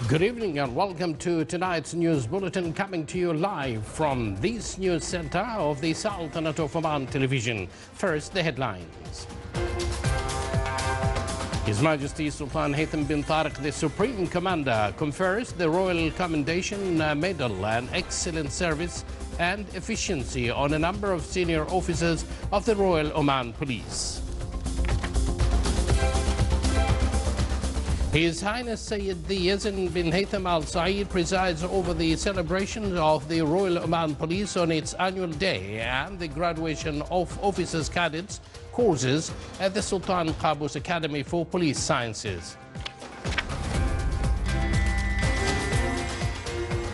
Good evening and welcome to tonight's news bulletin, coming to you live from this news center of the Sultanate of Oman television. First, the headlines. His Majesty Sultan Haytham bin Tariq, the Supreme Commander, confers the Royal Commendation Medal and Excellent Service and Efficiency on a number of senior officers of the Royal Oman Police. His Highness Sayyid Yazid bin Haytham Al Saeed presides over the celebration of the Royal Oman Police on its annual day and the graduation of officers cadets courses at the Sultan Qaboos Academy for Police Sciences.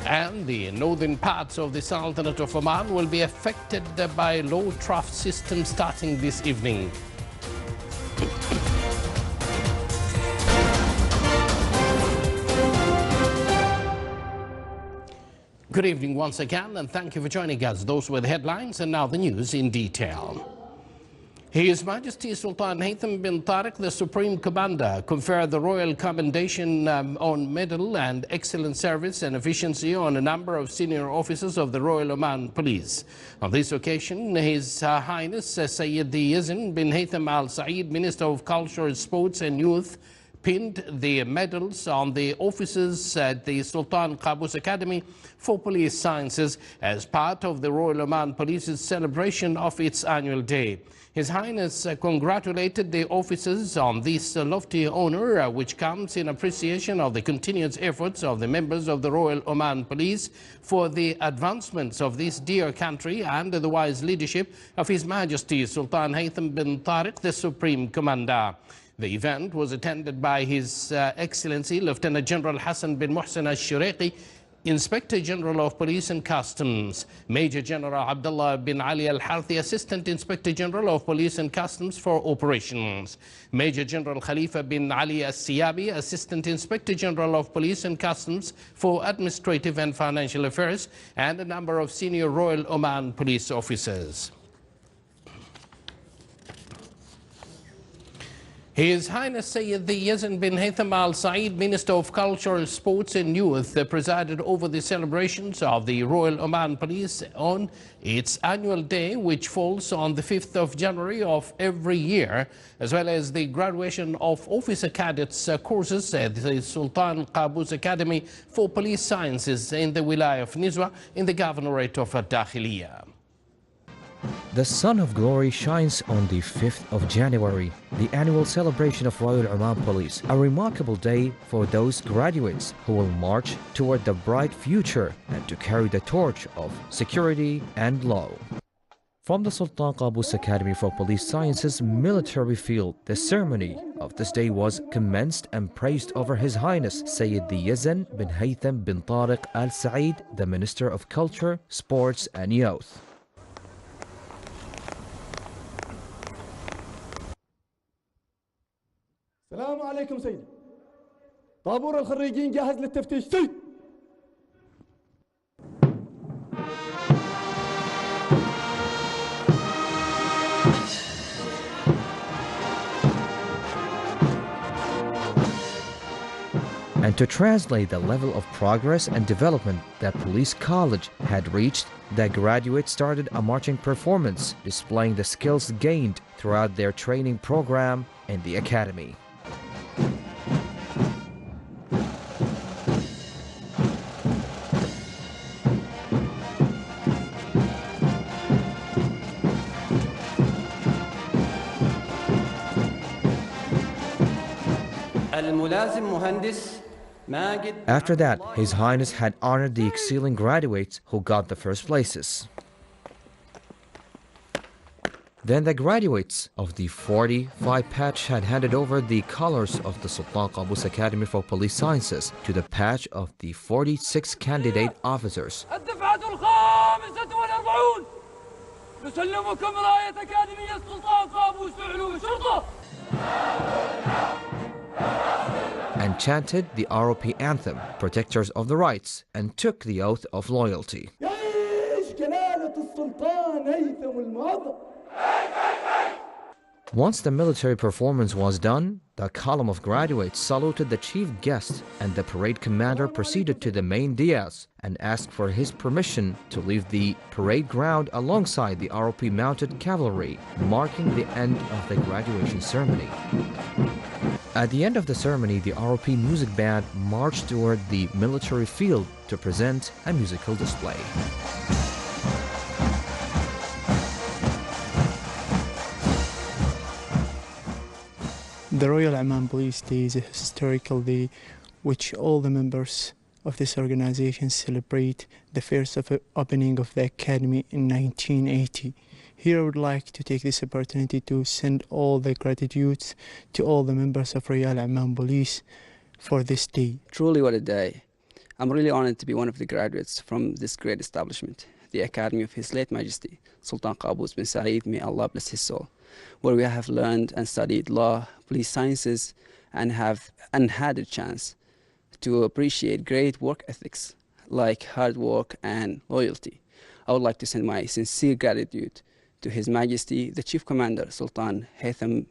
And the northern parts of the Sultanate of Oman will be affected by low trough system starting this evening. Good evening once again, and thank you for joining us. Those were the headlines, and now the news in detail. His Majesty Sultan Haytham bin Tariq, the Supreme Commander, conferred the Royal Commendation on Medal and Excellent Service and Efficiency on a number of senior officers of the Royal Oman Police. On this occasion, His Highness Sayyid Yazid bin Haytham Al Saeed, Minister of Culture, Sports and Youth, pinned the medals on the officers at the Sultan Qaboos Academy for Police Sciences as part of the Royal Oman Police's celebration of its annual day. His Highness congratulated the officers on this lofty honor, which comes in appreciation of the continuous efforts of the members of the Royal Oman Police for the advancements of this dear country under the wise leadership of His Majesty Sultan Haytham bin Tariq, the Supreme Commander. The event was attended by His Excellency Lieutenant General Hassan bin Muhsin al-Shuraiqi, Inspector General of Police and Customs, Major General Abdullah bin Ali al-Harthi, Assistant Inspector General of Police and Customs for Operations, Major General Khalifa bin Ali al-Siyabi, Assistant Inspector General of Police and Customs for Administrative and Financial Affairs, and a number of senior Royal Oman Police officers. His Highness Sayyid Yazid bin Haytham Al Saeed, Minister of Culture, Sports and Youth, presided over the celebrations of the Royal Oman Police on its annual day, which falls on the 5th of January of every year, as well as the graduation of officer cadets courses at the Sultan Qaboos Academy for Police Sciences in the Wilaya of Nizwa in the Governorate of Dakhiliya. The Sun of Glory shines on the 5th of January, the annual celebration of Royal Oman Police, a remarkable day for those graduates who will march toward the bright future and to carry the torch of security and law. From the Sultan Qaboos Academy for Police Sciences military field, the ceremony of this day was commenced and praised over His Highness Sayyid Yazid bin Haytham bin Tariq Al Saeed, the Minister of Culture, Sports and Youth. السلام عليكم سيدي. طابور الخريجين جاهز للتفتيش. سيد. And to translate the level of progress and development that Police College had reached, the graduates started a marching performance displaying the skills gained throughout their training program in the academy. After that, His Highness had honored the excelling graduates who got the first places. Then the graduates of the 45 patch had handed over the colors of the Sultan Qaboos Academy for Police Sciences to the patch of the 46 candidate officers. And chanted the ROP anthem, Protectors of the Rights, and took the oath of loyalty. Once the military performance was done, the column of graduates saluted the chief guest, and the parade commander proceeded to the main dais and asked for his permission to leave the parade ground alongside the ROP mounted cavalry, marking the end of the graduation ceremony. At the end of the ceremony, the ROP music band marched toward the military field to present a musical display. The Royal Amman Police Day is a historical day which all the members of this organization celebrate the first opening of the academy in 1980. Here I would like to take this opportunity to send all the gratitude to all the members of Royal Amman Police for this day. Truly what a day. I'm really honored to be one of the graduates from this great establishment, the Academy of His Late Majesty, Sultan Qaboos bin Saeed, may Allah bless his soul, where we have learned and studied law, police sciences, and had a chance to appreciate great work ethics like hard work and loyalty. I would like to send my sincere gratitude to His Majesty, the Chief Commander, Sultan Haytham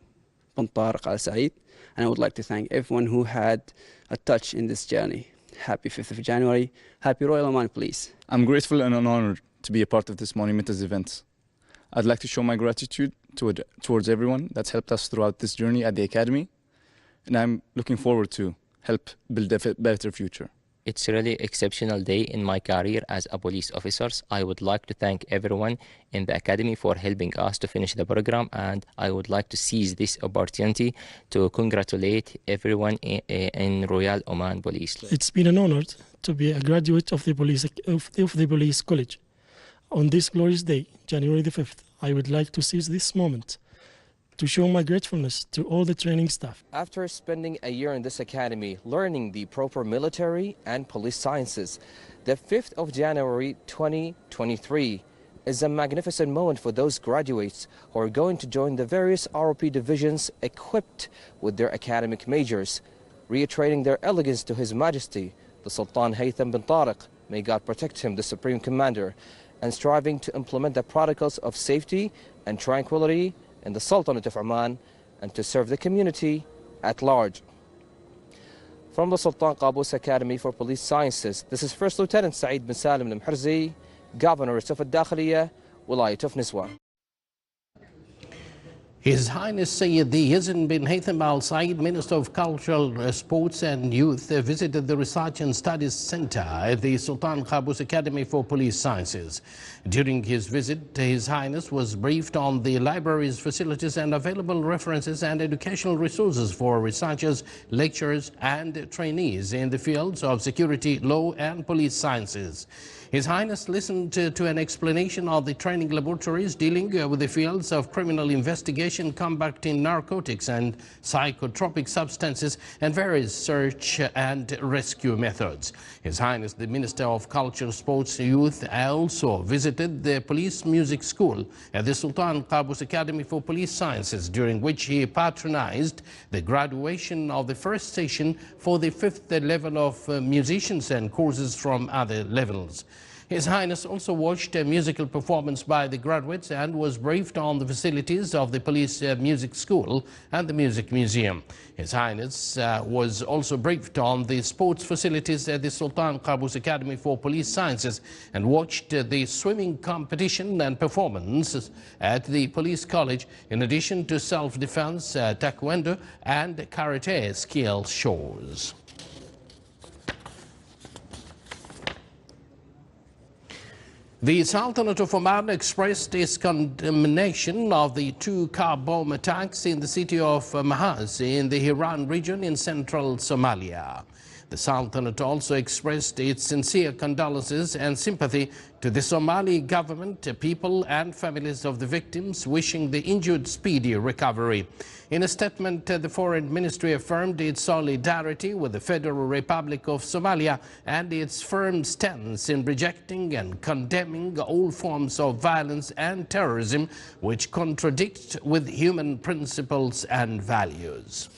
bin Tariq Al Said, and I would like to thank everyone who had a touch in this journey. Happy 5th of January, happy Royal Oman Police. I'm grateful and honored to be a part of this monumentous event. I'd like to show my gratitude towards everyone that's helped us throughout this journey at the Academy, and I'm looking forward to help build a better future. It's really exceptional day in my career as a police officer. I would like to thank everyone in the Academy for helping us to finish the program, and I would like to seize this opportunity to congratulate everyone in Royal Oman Police. It's been an honor to be a graduate of the police college. On this glorious day, January the 5th, I would like to seize this moment to show my gratefulness to all the training staff. After spending a year in this academy, learning the proper military and police sciences, the 5th of January 2023 is a magnificent moment for those graduates who are going to join the various ROP divisions equipped with their academic majors, reiterating their allegiance to His Majesty, the Sultan Haytham bin Tariq, may God protect him, the Supreme Commander, and striving to implement the protocols of safety and tranquility in the Sultanate of Oman and to serve the community at large. From the Sultan Qaboos Academy for Police Sciences, this is First Lieutenant Saeed bin Salim al-Mharzi, Governor of Al-Dakhiliya, Wilayat of Niswa. His Highness Sayyidi Yazin bin Haytham Al Said, Minister of Cultural, Sports and Youth, visited the Research and Studies Center at the Sultan Qaboos Academy for Police Sciences. During his visit, His Highness was briefed on the library's facilities and available references and educational resources for researchers, lecturers and trainees in the fields of security, law and police sciences. His Highness listened to an explanation of the training laboratories dealing with the fields of criminal investigation, combating narcotics and psychotropic substances, and various search and rescue methods. His Highness, the Minister of Culture, Sports, Youth, also visited the Police Music School at the Sultan Qaboos Academy for Police Sciences, during which he patronized the graduation of the first session for the 5th level of musicians and courses from other levels. His Highness also watched a musical performance by the graduates and was briefed on the facilities of the Police Music School and the Music Museum. His Highness was also briefed on the sports facilities at the Sultan Qaboos Academy for Police Sciences and watched the swimming competition and performances at the Police College, in addition to self-defense, taekwondo and karate skill shows. The Sultanate of Oman expressed its condemnation of the 2 car bomb attacks in the city of Mahaz in the Hiran region in central Somalia. The Sultanate also expressed its sincere condolences and sympathy to the Somali government, people and families of the victims, wishing the injured speedy recovery. In a statement, the Foreign Ministry affirmed its solidarity with the Federal Republic of Somalia and its firm stance in rejecting and condemning all forms of violence and terrorism which contradict with human principles and values.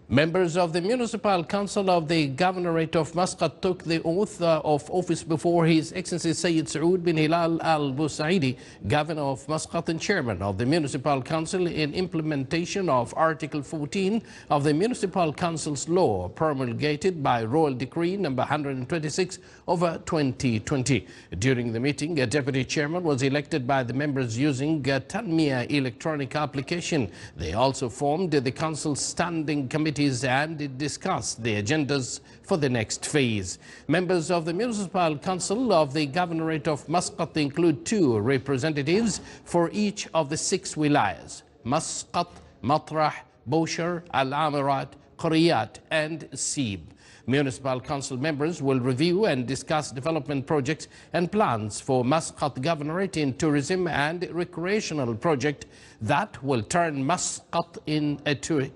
Members of the Municipal Council of the Governorate of Muscat took the oath of office before His Excellency Sayyid Saud bin Hilal Al Busaidi, Governor of Muscat and Chairman of the Municipal Council, in implementation of Article 14 of the Municipal Council's law promulgated by Royal Decree number 126/2020. During the meeting, a Deputy Chairman was elected by the members using a Tanmiya electronic application. They also formed the Council's Standing Committee and discussed the agendas for the next phase. Members of the Municipal Council of the Governorate of Muscat include 2 representatives for each of the 6 wilayas: Muscat, Matrah, Boucher, Al-Amirat, Qariyat and Sib. Municipal Council members will review and discuss development projects and plans for Muscat Governorate in tourism and recreational project that will turn Muscat into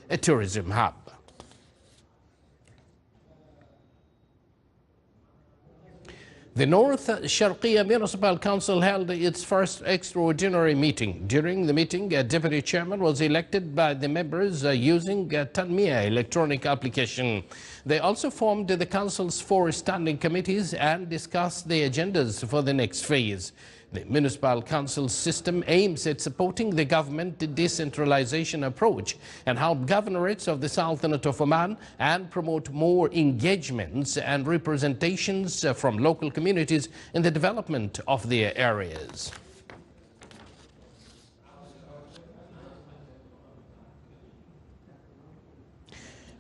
a tourism hub. The North Sharqiya Municipal Council held its first extraordinary meeting. During the meeting, a deputy chairman was elected by the members using a Tanmiya electronic application. They also formed the council's 4 standing committees and discussed the agendas for the next phase. The Municipal Council system aims at supporting the government decentralization approach and help governorates of the Sultanate of Oman and promote more engagements and representations from local communities in the development of their areas.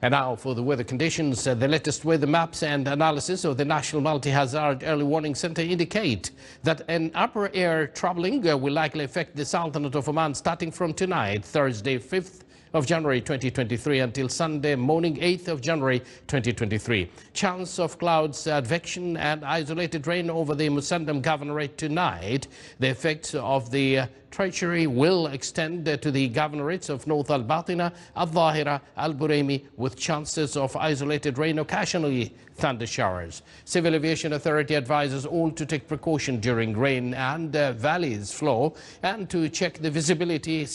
And now for the weather conditions. The latest weather maps and analysis of the National Multi-Hazard Early Warning Center indicate that an upper air troubling will likely affect the Sultanate of Oman starting from tonight, Thursday, 5th of January 2023 until Sunday morning 8th of January 2023. Chance of clouds, advection and isolated rain over the Musandam Governorate tonight. The effects of the treachery will extend to the governorates of North Al-Batina, Al-Dhahira, Al-Buraimi, with chances of isolated rain, occasionally thunder showers. Civil Aviation Authority advises all to take precaution during rain and valleys flow and to check the visibility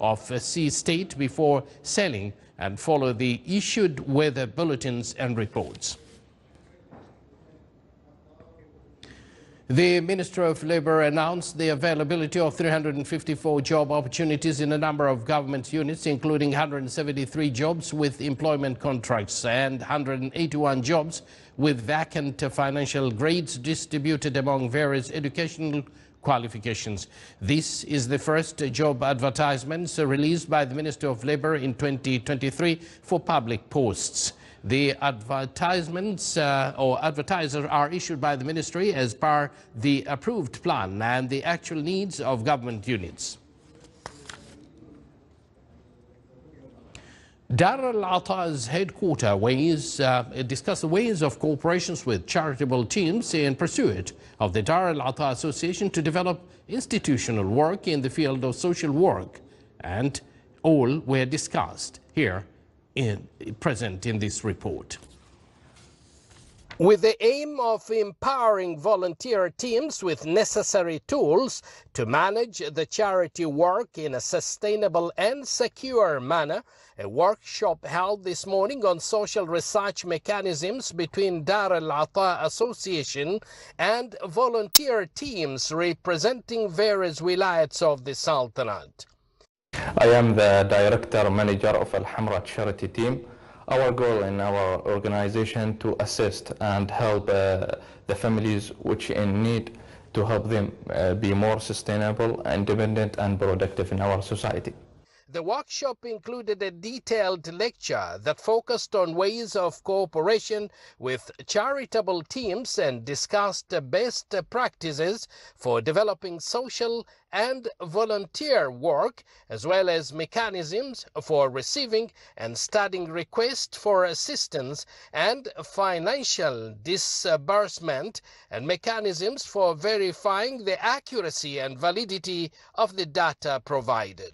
of sea state before sailing and follow the issued weather bulletins and reports. The Minister of Labour announced the availability of 354 job opportunities in a number of government units, including 173 jobs with employment contracts and 181 jobs with vacant financial grades distributed among various educational qualifications. This is the first job advertisements released by the Minister of Labour in 2023 for public posts. The advertisements or advertisers are issued by the ministry as per the approved plan and the actual needs of government units. Dar al-Ata's headquarters discussed the ways of cooperations with charitable teams in pursuit of the Dar al-Ata Association to develop institutional work in the field of social work, and all were discussed here present in this report. With the aim of empowering volunteer teams with necessary tools to manage the charity work in a sustainable and secure manner, a workshop held this morning on social research mechanisms between Dar al-Ata Association and volunteer teams representing various wilayats of the Sultanate. I am the Director Manager of Al-Hamra Charity Team. Our goal in our organization to assist and help the families which in need, to help them be more sustainable, independent and productive in our society. The workshop included a detailed lecture that focused on ways of cooperation with charitable teams and discussed best practices for developing social and volunteer work, as well as mechanisms for receiving and studying requests for assistance and financial disbursement, and mechanisms for verifying the accuracy and validity of the data provided.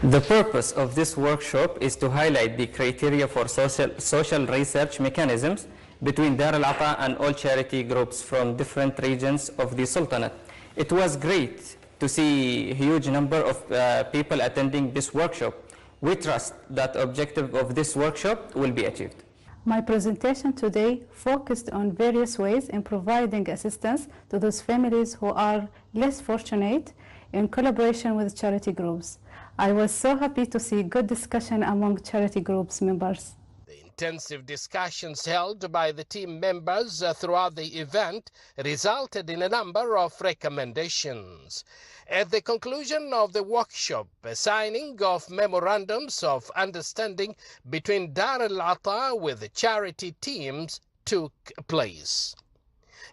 The purpose of this workshop is to highlight the criteria for social research mechanisms between Dar al-Ata and all charity groups from different regions of the Sultanate. It was great to see a huge number of people attending this workshop We trust that the objective of this workshop will be achieved. My presentation today focused on various ways in providing assistance to those families who are less fortunate in collaboration with charity groups. I was so happy to see good discussion among charity groups members. Intensive discussions held by the team members throughout the event resulted in a number of recommendations. At the conclusion of the workshop, a signing of memorandums of understanding between Dar al-Ata with the charity teams took place.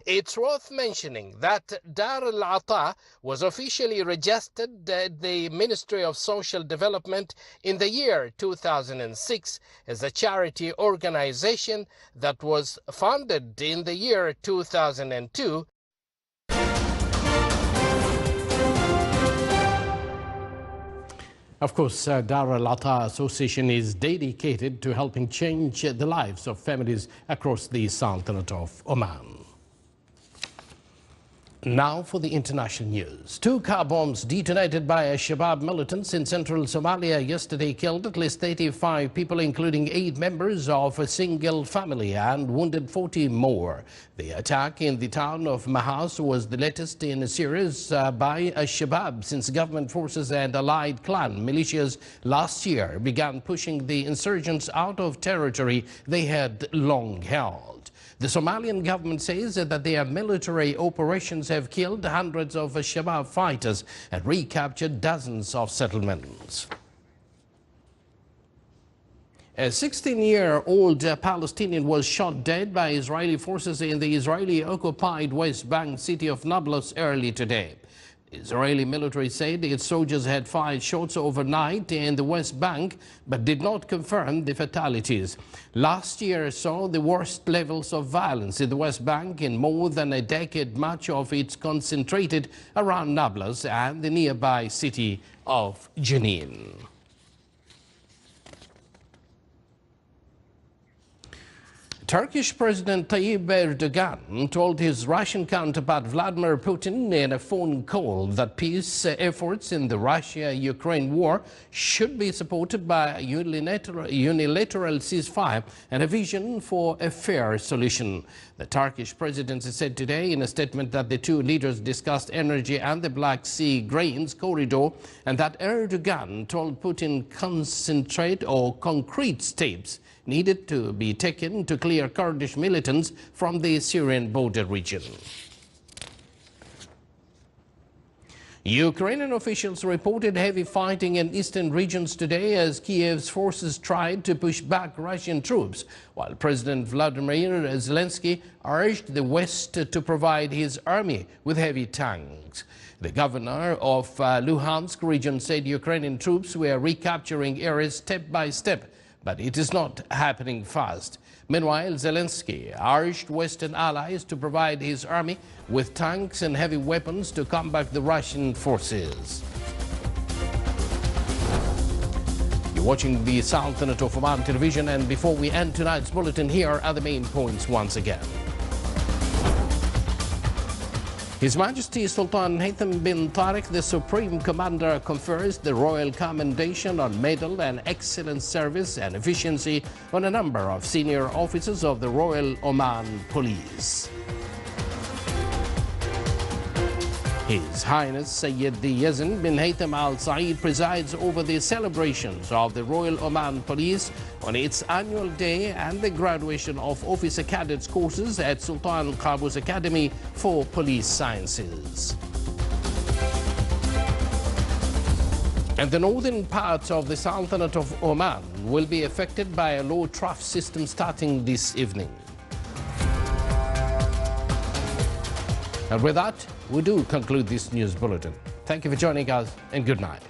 It's worth mentioning that Dar al-Ata was officially registered at the Ministry of Social Development in the year 2006 as a charity organization that was founded in the year 2002. Of course, Dar al-Ata Association is dedicated to helping change the lives of families across the Sultanate of Oman. Now for the international news. 2 car bombs detonated by Al-Shabaab militants in central Somalia yesterday killed at least 85 people, including 8 members of a single family, and wounded 40 more. The attack in the town of Mahas was the latest in a series by Al-Shabaab since government forces and allied clan militias last year began pushing the insurgents out of territory they had long held. The Somalian government says that their military operations have killed hundreds of Shabaab fighters and recaptured dozens of settlements. A 16-year-old Palestinian was shot dead by Israeli forces in the Israeli-occupied West Bank city of Nablus early today. Israeli military said its soldiers had fired shots overnight in the West Bank, but did not confirm the fatalities. Last year saw the worst levels of violence in the West Bank in more than a decade, much of it concentrated around Nablus and the nearby city of Jenin. Turkish President Tayyip Erdogan told his Russian counterpart Vladimir Putin in a phone call that peace efforts in the Russia-Ukraine war should be supported by a unilateral ceasefire and a vision for a fair solution. The Turkish presidency said today in a statement that the two leaders discussed energy and the Black Sea grains corridor, and that Erdogan told Putin concrete steps needed to be taken to clear Kurdish militants from the Syrian border region. Ukrainian officials reported heavy fighting in eastern regions today as Kiev's forces tried to push back Russian troops, while President Vladimir Zelensky urged the West to provide his army with heavy tanks. The governor of Luhansk region said Ukrainian troops were recapturing areas step by step, but it is not happening fast. Meanwhile, Zelensky urged Western allies to provide his army with tanks and heavy weapons to combat the Russian forces. You're watching the Sultanate of Oman television, and before we end tonight's bulletin, here are the main points once again. His Majesty Sultan Haytham bin Tariq, the Supreme Commander, confers the Royal Commendation on Medal and Excellent Service and Efficiency on a number of senior officers of the Royal Oman Police. His Highness Sayyid Yazid bin Haytham Al Saeed presides over the celebrations of the Royal Oman Police on its annual day and the graduation of officer cadets courses at Sultan Qaboos Academy for Police Sciences. And the northern parts of the Sultanate of Oman will be affected by a low trough system starting this evening. And with that, we do conclude this news bulletin. Thank you for joining us, and good night.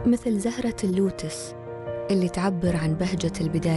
مثل زهرة اللوتس اللي تعبر عن بهجة البداية